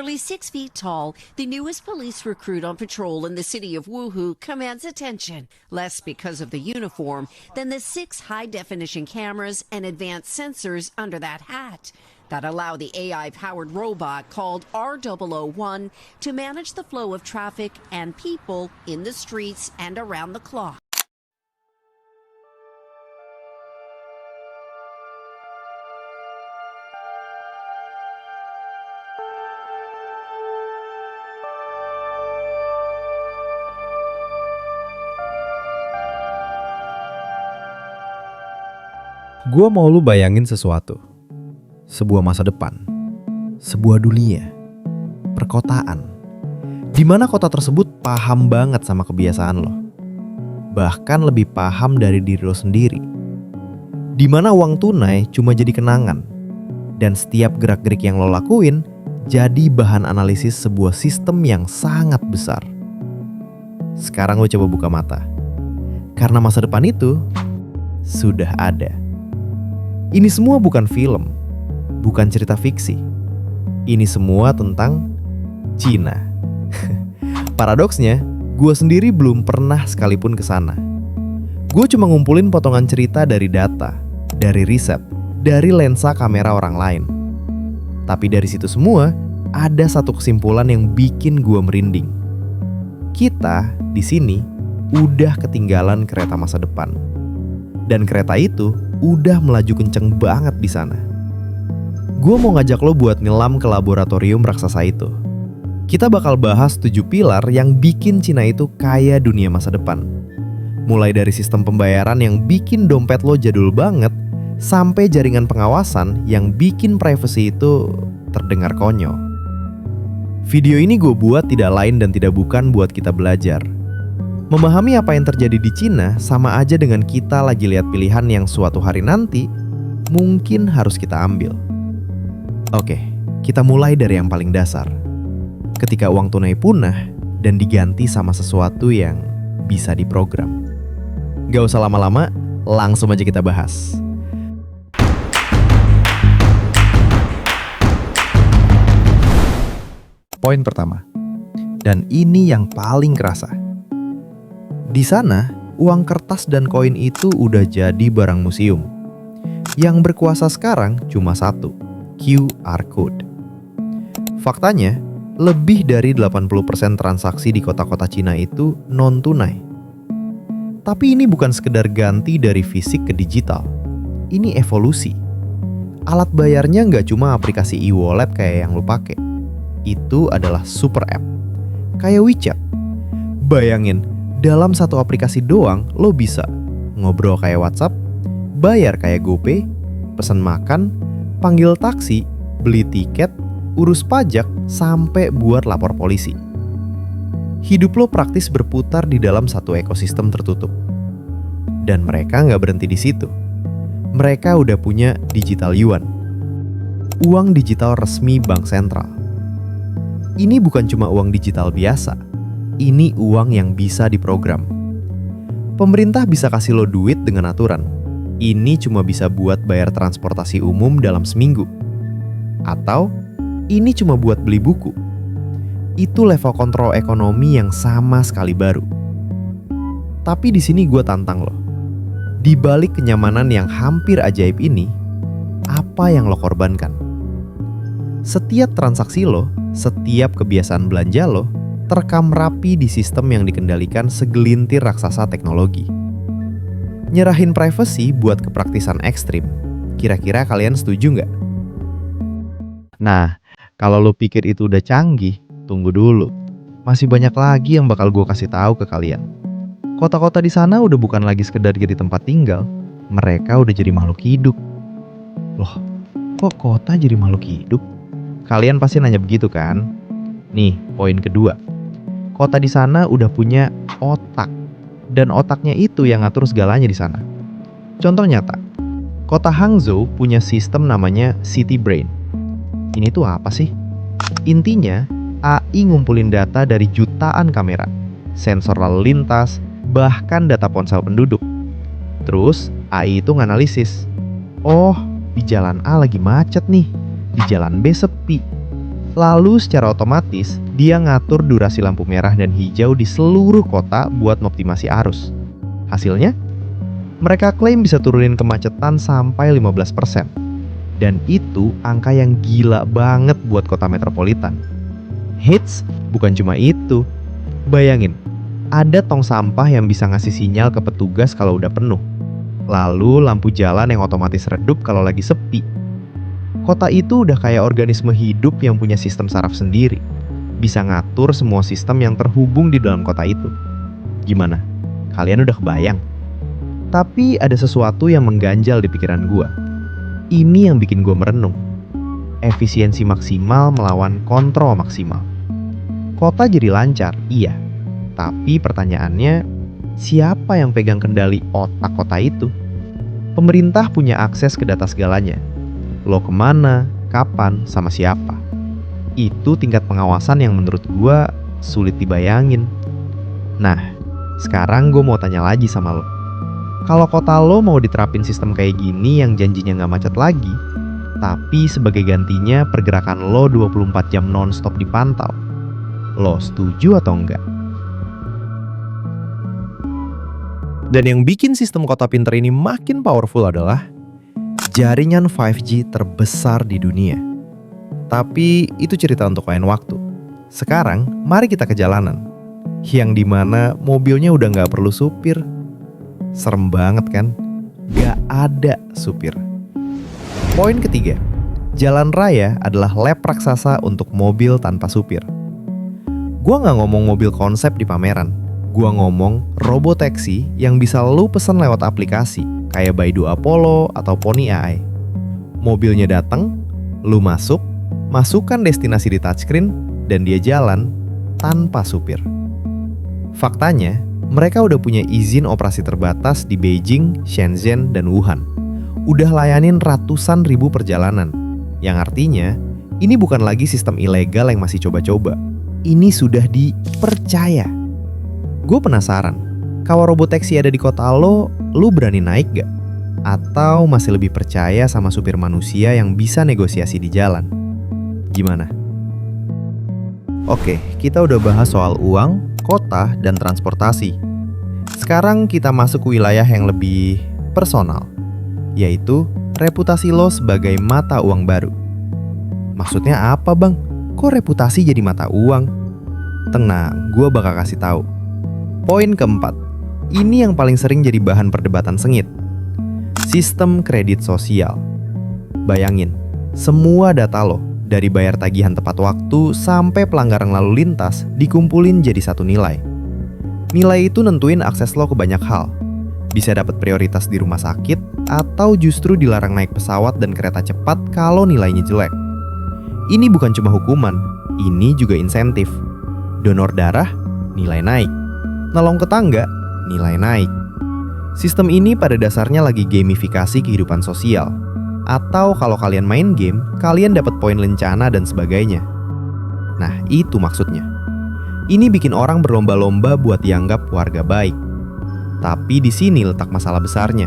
Nearly 6 feet tall, the newest police recruit on patrol in the city of Wuhu commands attention, less because of the uniform than the 6 high-definition cameras and advanced sensors under that hat that allow the AI-powered robot called R001 to manage the flow of traffic and people in the streets and around the clock. Gua mau lu bayangin sesuatu. Sebuah masa depan. Sebuah dunia. Perkotaan. Di mana kota tersebut paham banget sama kebiasaan lo. Bahkan lebih paham dari diri lo sendiri. Di mana uang tunai cuma jadi kenangan. Dan setiap gerak-gerik yang lo lakuin jadi bahan analisis sebuah sistem yang sangat besar. Sekarang lo coba buka mata. Karena masa depan itu sudah ada. Ini semua bukan film, bukan cerita fiksi. Ini semua tentang Cina. Paradoksnya, gue sendiri belum pernah sekalipun ke sana. Gue cuma ngumpulin potongan cerita dari data, dari riset, dari lensa kamera orang lain. Tapi dari situ semua, ada satu kesimpulan yang bikin gue merinding. Kita di sini udah ketinggalan kereta masa depan. Dan kereta itu udah melaju kenceng banget di sana. Gue mau ngajak lo buat nyelam ke laboratorium raksasa itu. Kita bakal bahas 7 pilar yang bikin Cina itu kaya dunia masa depan. Mulai dari sistem pembayaran yang bikin dompet lo jadul banget, sampai jaringan pengawasan yang bikin privacy itu terdengar konyol. Video ini gue buat tidak lain dan tidak bukan buat kita belajar. Memahami apa yang terjadi di Cina sama aja dengan kita lagi lihat pilihan yang suatu hari nanti mungkin harus kita ambil. Oke, kita mulai dari yang paling dasar. Ketika uang tunai punah dan diganti sama sesuatu yang bisa diprogram. Gak usah lama-lama, langsung aja kita bahas. Poin pertama, dan ini yang paling kerasa. Di sana, uang kertas dan koin itu udah jadi barang museum. Yang berkuasa sekarang cuma satu, QR Code. Faktanya, lebih dari 80% transaksi di kota-kota Cina itu non-tunai. Tapi ini bukan sekedar ganti dari fisik ke digital. Ini evolusi. Alat bayarnya nggak cuma aplikasi e-wallet kayak yang lo pakai. Itu adalah super app. Kayak WeChat. Bayangin, dalam satu aplikasi doang, lo bisa ngobrol kayak WhatsApp, bayar kayak GoPay, pesan makan, panggil taksi, beli tiket, urus pajak, sampai buat lapor polisi. Hidup lo praktis berputar di dalam satu ekosistem tertutup. Dan mereka nggak berhenti di situ. Mereka udah punya digital yuan. Uang digital resmi bank sentral. Ini bukan cuma uang digital biasa. Ini uang yang bisa diprogram. Pemerintah bisa kasih lo duit dengan aturan. Ini cuma bisa buat bayar transportasi umum dalam seminggu. Atau, ini cuma buat beli buku. Itu level kontrol ekonomi yang sama sekali baru. Tapi di sini gue tantang lo. Di balik kenyamanan yang hampir ajaib ini, apa yang lo korbankan? Setiap transaksi lo, setiap kebiasaan belanja lo, terekam rapi di sistem yang dikendalikan segelintir raksasa teknologi. Nyerahin privacy buat kepraktisan ekstrim. Kira-kira kalian setuju nggak? Nah, kalau lo pikir itu udah canggih, tunggu dulu. Masih banyak lagi yang bakal gue kasih tahu ke kalian. Kota-kota di sana udah bukan lagi sekedar jadi tempat tinggal. Mereka udah jadi makhluk hidup. Loh, kok kota jadi makhluk hidup? Kalian pasti nanya begitu kan? Nih, poin kedua. Kota di sana udah punya otak. Dan otaknya itu yang ngatur segalanya di sana. Contoh nyata. Kota Hangzhou punya sistem namanya City Brain. Ini tuh apa sih? Intinya, AI ngumpulin data dari jutaan kamera, sensor lalu lintas, bahkan data ponsel penduduk. Terus, AI itu nganalisis. Oh, di jalan A lagi macet nih. Di jalan B sepi. Lalu secara otomatis, dia ngatur durasi lampu merah dan hijau di seluruh kota buat mengoptimasi arus. Hasilnya, mereka klaim bisa turunin kemacetan sampai 15%. Dan itu angka yang gila banget buat kota metropolitan. Hits, bukan cuma itu. Bayangin, ada tong sampah yang bisa ngasih sinyal ke petugas kalau udah penuh. Lalu lampu jalan yang otomatis redup kalau lagi sepi. Kota itu udah kayak organisme hidup yang punya sistem saraf sendiri. Bisa ngatur semua sistem yang terhubung di dalam kota itu. Gimana? Kalian udah kebayang? Tapi ada sesuatu yang mengganjal di pikiran gua. Ini yang bikin gua merenung. Efisiensi maksimal melawan kontrol maksimal. Kota jadi lancar, iya. Tapi pertanyaannya, siapa yang pegang kendali otak kota itu? Pemerintah punya akses ke data segalanya. Lo kemana, kapan, sama siapa. Itu tingkat pengawasan yang menurut gua sulit dibayangin. Nah, sekarang gue mau tanya lagi sama lo. Kalau kota lo mau diterapin sistem kayak gini yang janjinya gak macet lagi, tapi sebagai gantinya pergerakan lo 24 jam non-stop dipantau, lo setuju atau enggak? Dan yang bikin sistem kota pinter ini makin powerful adalah jaringan 5G terbesar di dunia. Tapi itu cerita untuk lain waktu. Sekarang, mari kita ke jalanan. Yang dimana mobilnya udah gak perlu supir. Serem banget kan? Gak ada supir. Poin ketiga, jalan raya adalah lab raksasa untuk mobil tanpa supir. Gua gak ngomong mobil konsep di pameran. Gua ngomong robotaxi yang bisa lu pesen lewat aplikasi kayak Baidu Apollo atau Pony AI. Mobilnya datang, lu masuk, masukkan destinasi di touchscreen, dan dia jalan tanpa supir. Faktanya, mereka udah punya izin operasi terbatas di Beijing, Shenzhen, dan Wuhan. Udah layanin ratusan ribu perjalanan. Yang artinya, ini bukan lagi sistem ilegal yang masih coba-coba. Ini sudah dipercaya. Gue penasaran, kalau robotaxi ada di kota lo, lu berani naik gak? Atau masih lebih percaya sama supir manusia yang bisa negosiasi di jalan? Gimana? Oke, kita udah bahas soal uang, kota, dan transportasi. Sekarang kita masuk ke wilayah yang lebih personal, yaitu reputasi lo sebagai mata uang baru. Maksudnya apa bang? Kok reputasi jadi mata uang? Tenang, gue bakal kasih tahu. Poin keempat, ini yang paling sering jadi bahan perdebatan sengit. Sistem kredit sosial. Bayangin, semua data lo, dari bayar tagihan tepat waktu sampai pelanggaran lalu lintas, dikumpulin jadi satu nilai. Nilai itu nentuin akses lo ke banyak hal. Bisa dapat prioritas di rumah sakit, atau justru dilarang naik pesawat dan kereta cepat kalau nilainya jelek. Ini bukan cuma hukuman, ini juga insentif. Donor darah, nilai naik. Nolong tetangga, nilai naik. Sistem ini pada dasarnya lagi gamifikasi kehidupan sosial. Atau kalau kalian main game, kalian dapat poin lencana dan sebagainya. Nah, itu maksudnya. Ini bikin orang berlomba-lomba buat dianggap warga baik. Tapi di sini letak masalah besarnya.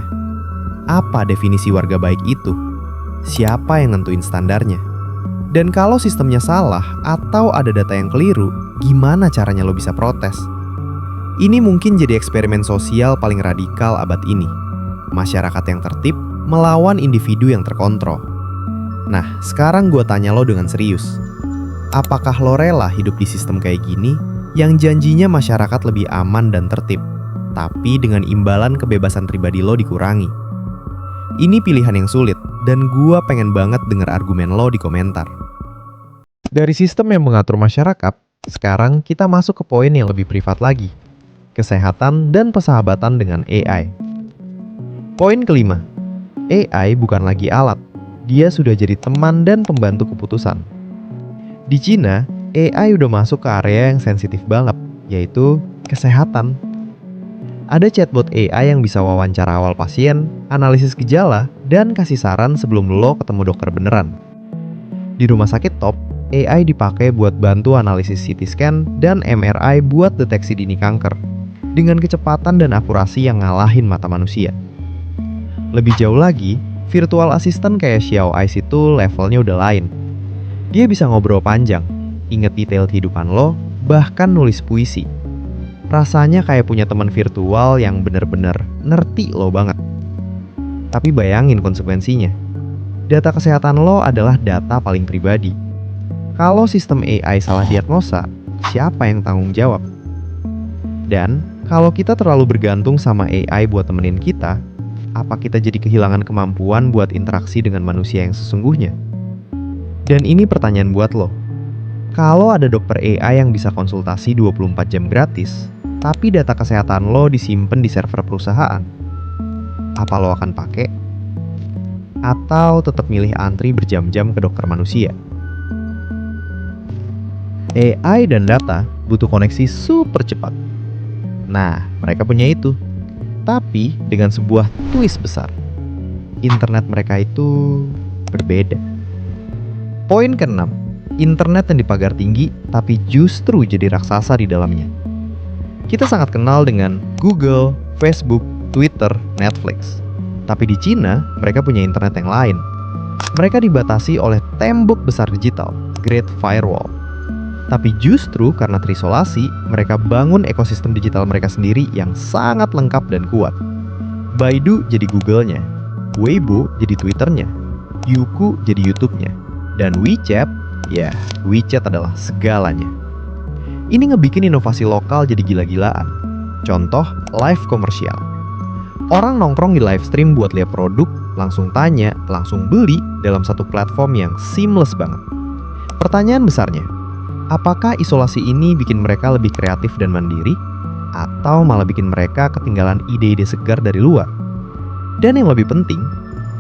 Apa definisi warga baik itu? Siapa yang nentuin standarnya? Dan kalau sistemnya salah atau ada data yang keliru, gimana caranya lo bisa protes? Ini mungkin jadi eksperimen sosial paling radikal abad ini. Masyarakat yang tertib melawan individu yang terkontrol. Nah, sekarang gue tanya lo dengan serius. Apakah lo rela hidup di sistem kayak gini yang janjinya masyarakat lebih aman dan tertib, tapi dengan imbalan kebebasan pribadi lo dikurangi? Ini pilihan yang sulit, dan gue pengen banget denger argumen lo di komentar. Dari sistem yang mengatur masyarakat, sekarang kita masuk ke poin yang lebih privat lagi. Kesehatan dan persahabatan dengan AI. Poin kelima, AI bukan lagi alat, dia sudah jadi teman dan pembantu keputusan. Di Cina, AI udah masuk ke area yang sensitif banget, yaitu kesehatan. Ada chatbot AI yang bisa wawancara awal pasien, analisis gejala, dan kasih saran sebelum lo ketemu dokter beneran. Di rumah sakit top, AI dipakai buat bantu analisis CT scan dan MRI buat deteksi dini kanker, dengan kecepatan dan akurasi yang ngalahin mata manusia. Lebih jauh lagi, virtual assistant kayak Xiao Eyes itu levelnya udah lain. Dia bisa ngobrol panjang, inget detail kehidupan lo, bahkan nulis puisi. Rasanya kayak punya teman virtual yang bener-bener ngerti lo banget. Tapi bayangin konsekuensinya. Data kesehatan lo adalah data paling pribadi. Kalau sistem AI salah diagnosa, siapa yang tanggung jawab? Dan kalau kita terlalu bergantung sama AI buat temenin kita, apa kita jadi kehilangan kemampuan buat interaksi dengan manusia yang sesungguhnya? Dan ini pertanyaan buat lo. Kalau ada dokter AI yang bisa konsultasi 24 jam gratis, tapi data kesehatan lo disimpan di server perusahaan, apa lo akan pakai? Atau tetap milih antri berjam-jam ke dokter manusia? AI dan data butuh koneksi super cepat. Nah, mereka punya itu. Tapi dengan sebuah twist besar. Internet mereka itu berbeda. Poin ke-6, internet yang dipagar tinggi tapi justru jadi raksasa di dalamnya. Kita sangat kenal dengan Google, Facebook, Twitter, Netflix. Tapi di Cina, mereka punya internet yang lain. Mereka dibatasi oleh tembok besar digital, Great Firewall. Tapi justru karena terisolasi, mereka bangun ekosistem digital mereka sendiri yang sangat lengkap dan kuat. Baidu jadi Google-nya, Weibo jadi Twitter-nya, Youku jadi YouTube-nya, dan WeChat, ya WeChat adalah segalanya. Ini ngebikin inovasi lokal jadi gila-gilaan. Contoh, live komersial. Orang nongkrong di live stream buat lihat produk, langsung tanya, langsung beli dalam satu platform yang seamless banget. Pertanyaan besarnya, apakah isolasi ini bikin mereka lebih kreatif dan mandiri? Atau malah bikin mereka ketinggalan ide-ide segar dari luar? Dan yang lebih penting,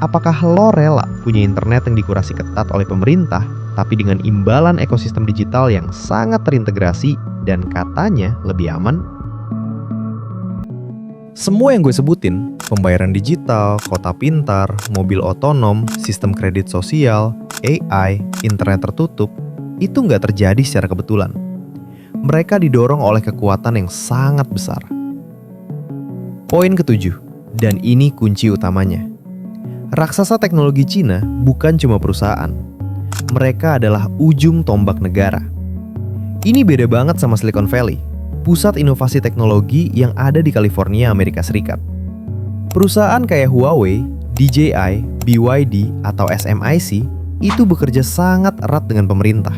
apakah lo rela punya internet yang dikurasi ketat oleh pemerintah, tapi dengan imbalan ekosistem digital yang sangat terintegrasi dan katanya lebih aman? Semua yang gue sebutin, pembayaran digital, kota pintar, mobil otonom, sistem kredit sosial, AI, internet tertutup, itu nggak terjadi secara kebetulan. Mereka didorong oleh kekuatan yang sangat besar. Poin ke-7, dan ini kunci utamanya. Raksasa teknologi Cina bukan cuma perusahaan. Mereka adalah ujung tombak negara. Ini beda banget sama Silicon Valley, pusat inovasi teknologi yang ada di California, Amerika Serikat. Perusahaan kayak Huawei, DJI, BYD, atau SMIC itu bekerja sangat erat dengan pemerintah.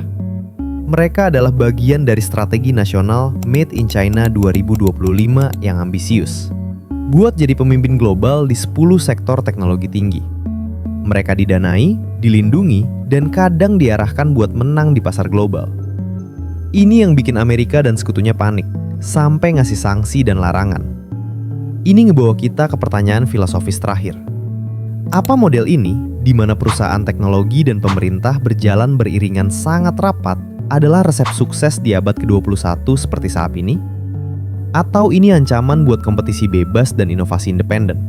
Mereka adalah bagian dari strategi nasional Made in China 2025 yang ambisius, buat jadi pemimpin global di 10 sektor teknologi tinggi. Mereka didanai, dilindungi, dan kadang diarahkan buat menang di pasar global. Ini yang bikin Amerika dan sekutunya panik, sampai ngasih sanksi dan larangan. Ini ngebawa kita ke pertanyaan filosofis terakhir. Apa model ini, di mana perusahaan teknologi dan pemerintah berjalan beriringan sangat rapat, adalah resep sukses di abad ke-21 seperti saat ini? Atau ini ancaman buat kompetisi bebas dan inovasi independen?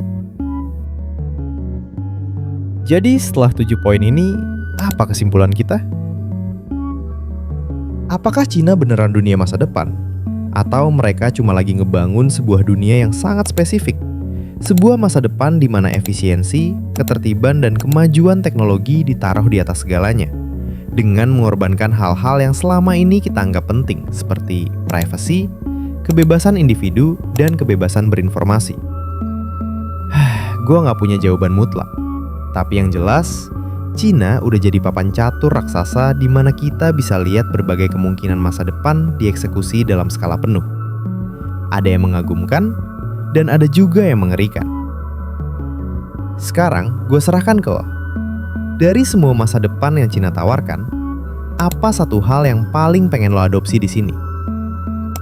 Jadi setelah 7 poin ini, apa kesimpulan kita? Apakah Cina beneran dunia masa depan? Atau mereka cuma lagi ngebangun sebuah dunia yang sangat spesifik? Sebuah masa depan di mana efisiensi, ketertiban, dan kemajuan teknologi ditaruh di atas segalanya, dengan mengorbankan hal-hal yang selama ini kita anggap penting, seperti privasi, kebebasan individu, dan kebebasan berinformasi. Gue gak punya jawaban mutlak. Tapi yang jelas, Cina udah jadi papan catur raksasa di mana kita bisa lihat berbagai kemungkinan masa depan dieksekusi dalam skala penuh. Ada yang mengagumkan, dan ada juga yang mengerikan. Sekarang, gue serahkan ke lo. Dari semua masa depan yang Cina tawarkan, apa satu hal yang paling pengen lo adopsi di sini?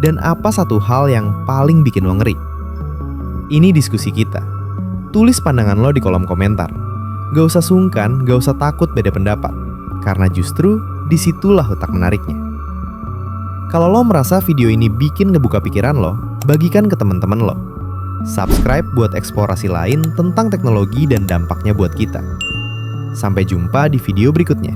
Dan apa satu hal yang paling bikin lo ngeri? Ini diskusi kita. Tulis pandangan lo di kolom komentar. Gak usah sungkan, gak usah takut beda pendapat. Karena justru disitulah letak menariknya. Kalau lo merasa video ini bikin ngebuka pikiran lo, bagikan ke teman-teman lo. Subscribe buat eksplorasi lain tentang teknologi dan dampaknya buat kita. Sampai jumpa di video berikutnya.